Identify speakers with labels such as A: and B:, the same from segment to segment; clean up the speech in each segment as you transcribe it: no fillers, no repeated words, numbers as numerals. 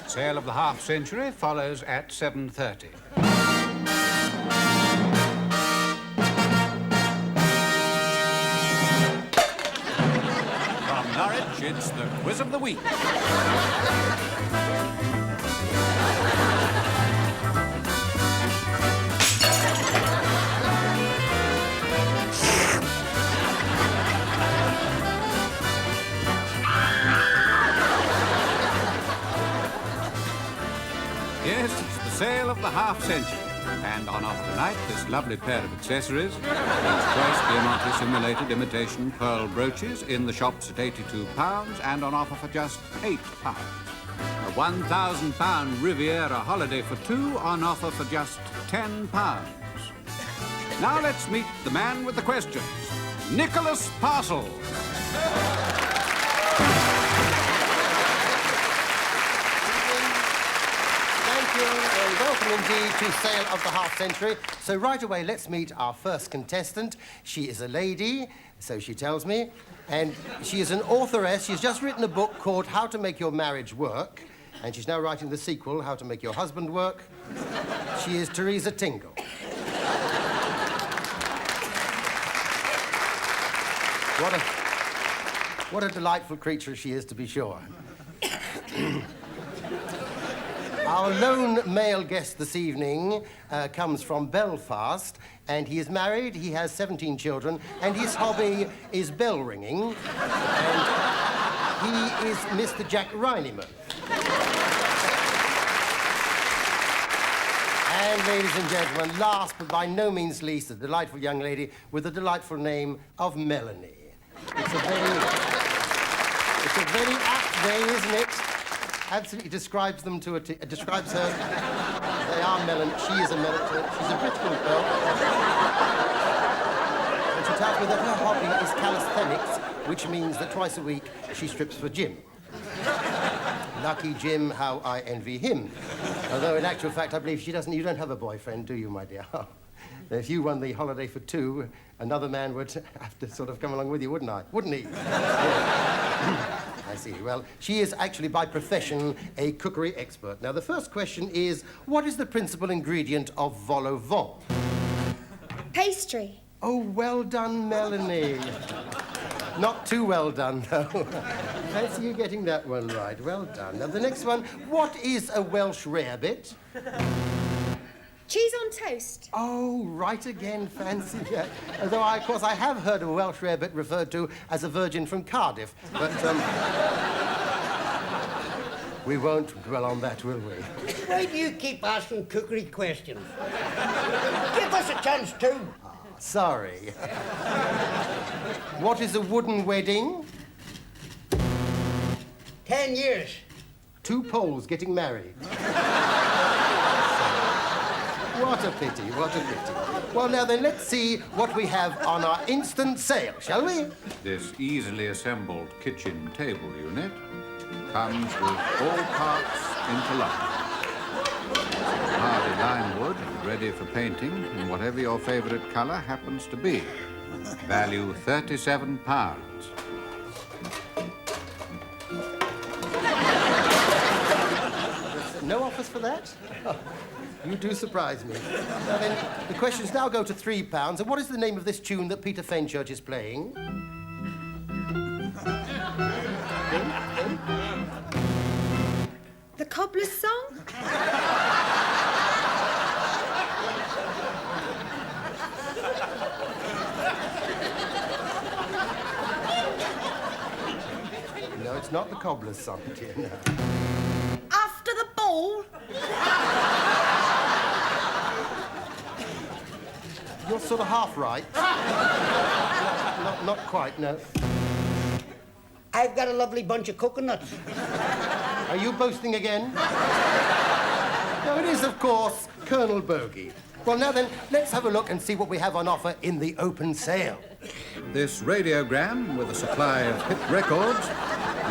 A: Sale of the half century follows at 7:30. From Norwich, it's the Quiz of the Week. Yes, it's the sale of the half century. And on offer tonight, this lovely pair of accessories. These twice diamantly simulated imitation pearl brooches in the shops at £82 and on offer for just £8. A £1,000 Riviera holiday for two on offer for just £10. Now let's meet the man with the questions, Nicholas Parsons.
B: And welcome indeed to Sale of the Half Century. So right away, let's meet our first contestant. She is a lady, so she tells me, and she is an authoress. She's just written a book called How to Make Your Marriage Work, and she's now writing the sequel, How to Make Your Husband Work. She is Teresa Tingle. What a delightful creature she is, to be sure. Our lone male guest this evening comes from Belfast, and he is married, he has 17 children, and his hobby is bell ringing, and he is Mr. Jack Reineman. And ladies and gentlemen, last but by no means least, a delightful young lady with the delightful name of Melanie. It's a very apt name, isn't it? Absolutely describes them to describes her. They are melon. She is a melon. She's a British girl. And she tells me that her hobby is calisthenics, which means that twice a week she strips for Jim. Lucky Jim, how I envy him. Although in actual fact, I believe she doesn't. You don't have a boyfriend, do you, my dear? If you won the holiday for two, another man would have to sort of come along with you, wouldn't he? Yeah. I see. Well, she is actually by profession a cookery expert. Now, the first question is, what is the principal ingredient of vol au vent?
C: Pastry.
B: Oh, well done, Melanie. Not too well done, though. Fancy you getting that one right. Well done. Now, the next one, what is a Welsh rarebit?
C: Cheese on toast.
B: Oh, right again, fancy that. Although, of course, I have heard of a Welsh rarebit referred to as a virgin from Cardiff, but, we won't dwell on that, will we?
D: Why do you keep asking cookery questions? Give us a chance, too.
B: Oh, sorry. What is a wooden wedding?
D: 10 years.
B: Two Poles getting married. What a pity, what a pity. Well, now then, let's see what we have on our instant sale, shall we?
A: This easily assembled kitchen table unit comes with all parts interlocked. Hardy lime wood, ready for painting in whatever your favourite colour happens to be. Value £37.
B: No offers for that? You do surprise me. Now then, the questions now go to £3. And what is the name of this tune that Peter Fenchurch is playing?
C: The Cobbler's Song?
B: No, it's not the Cobbler's Song, dear, no.
C: After the Ball?
B: You're sort of half right. Not quite, no.
D: I've got a lovely bunch of coconuts.
B: Are you boasting again? No, it is, of course, Colonel Bogey. Well, now then, let's have a look and see what we have on offer in the open sale.
A: This radiogram with a supply of hit records,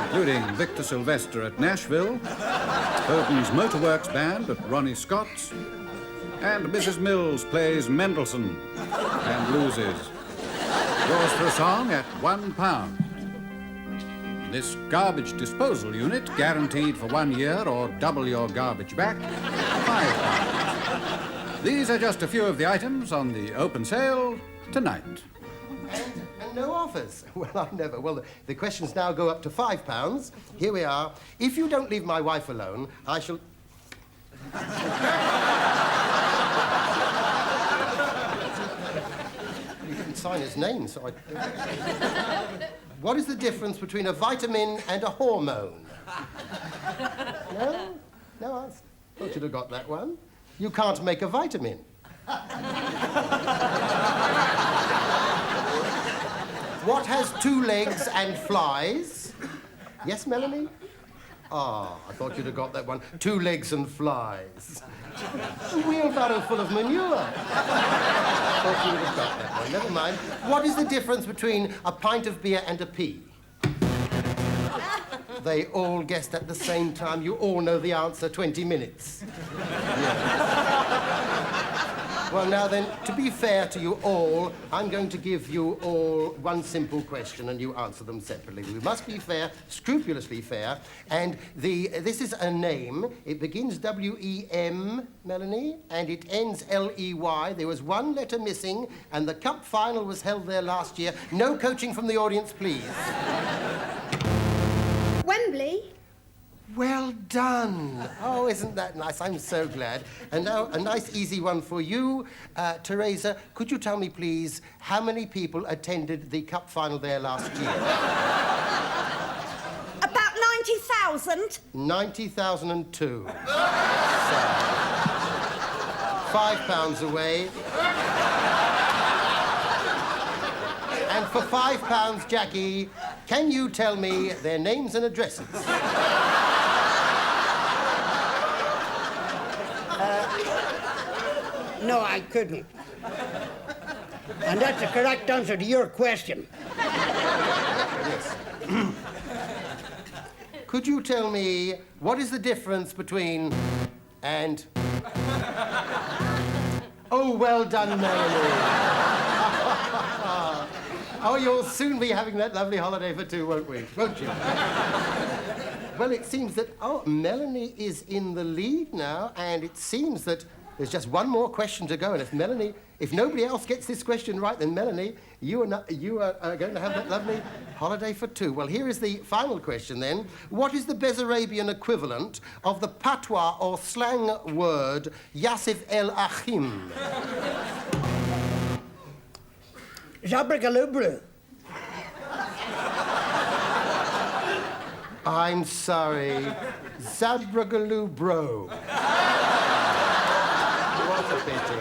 A: including Victor Sylvester at Nashville, Bowden's Motorworks Band at Ronnie Scott's, and Mrs. Mills plays Mendelssohn and loses. Yours for a song at £1. this garbage disposal unit, guaranteed for 1 year or double your garbage back, £5. These are just a few of the items on the open sale tonight.
B: And no offers. Well, I never. Well, the questions now go up to £5. Here we are. If you don't leave my wife alone, I shall... You didn't sign his name, so I... What is the difference between a vitamin and a hormone? No? No, I thought you'd have got that one. You can't make a vitamin. What has 2 legs and flies? Yes, Melanie? Ah, I thought you'd have got that one. 2 legs and flies. A wheelbarrow full of manure. Thought you would have got that one. Never mind. What is the difference between a pint of beer and a pea? They all guessed at the same time. You all know the answer. 20 minutes. Yes. Well, now then, to be fair to you all, I'm going to give you all one simple question and you answer them separately. We must be fair, scrupulously fair, and this is a name. It begins W-E-M, Melanie, and it ends L-E-Y. There was 1 letter missing, and the cup final was held there last year. No coaching from the audience, please.
C: Wembley?
B: Well done. Oh, isn't that nice? I'm so glad. And now, a nice, easy one for you. Teresa, could you tell me, please, how many people attended the cup final there last year?
C: About 90,000.
B: 90,002. So, £5 away. And for £5, Jackie, can you tell me their names and addresses?
D: No, I couldn't. And that's the correct answer to your question.
B: Yes. Could you tell me what is the difference between and... Oh, well done, Melanie. Oh, you'll soon be having that lovely holiday for 2, won't we? Won't you? Well, it seems that, Melanie is in the lead now, and it seems that there's just 1 more question to go, and if nobody else gets this question right, then Melanie, you are going to have that lovely holiday for 2. Well, here is the final question then. What is the Bessarabian equivalent of the patois or slang word Yassif el Achim?
D: Zabragalubru.
B: I'm sorry. Zabragalubro. What a pity.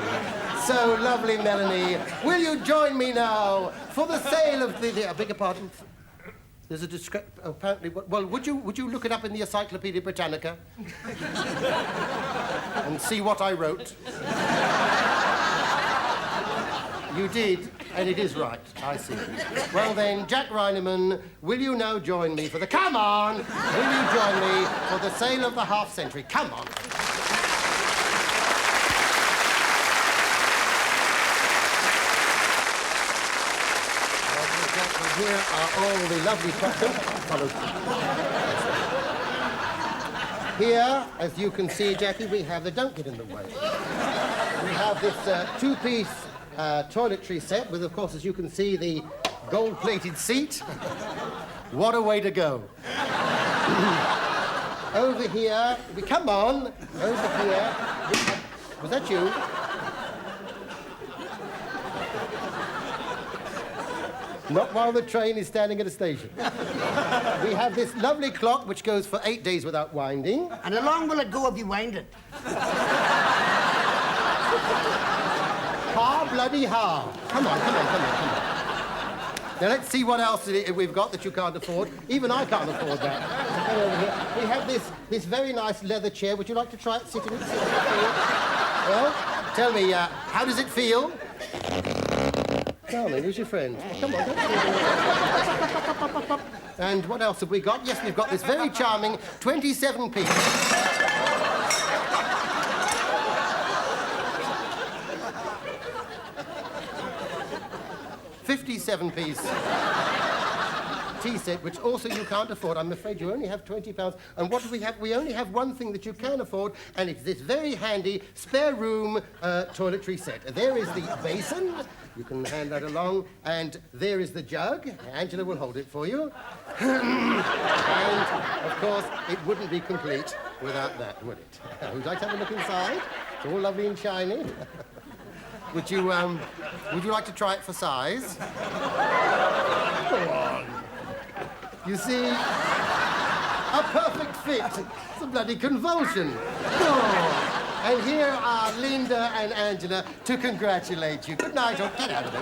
B: So lovely, Melanie. Will you join me now for the sale of the... I beg your pardon. There's a apparently... Well, would you look it up in the Encyclopedia Britannica? And see what I wrote? You did, and it is right. I see. Well then, Jack Reineman, will you now join me for the... Come on! Will you join me for the sale of the half-century? Come on. Here are all the lovely follow. Here, as you can see, Jackie, we have the... Don't get in the way. We have this 2-piece toiletry set with, of course, as you can see, the gold-plated seat. What a way to go. Over here, come on, over here. Was that you? Not while the train is standing at a station. We have this lovely clock which goes for 8 days without winding.
D: And how long will it go if you wind it?
B: Ha, bloody ha. Come on. Now, let's see what else we've got that you can't afford. Even I can't afford that. Come over here. We have this very nice leather chair. Would you like to try it? Sit in it. Well, tell me, how does it feel? Darling, who's your friend? Oh, come on. And what else have we got? Yes, we've got this very charming 27p. 57 piece tea set, which also you can't afford. I'm afraid you only have £20. And what do we have? We only have one thing that you can afford, and it's this very handy spare room toiletry set. There is the basin. You can hand that along. And there is the jug. Angela will hold it for you. And, of course, it wouldn't be complete without that, would it? Would you like to have a look inside? It's all lovely and shiny. Would you like to try it for size? Go on. You see, a perfect fit. It's a bloody convulsion. Oh. And here are Linda and Angela to congratulate you. Good night, or get out of it.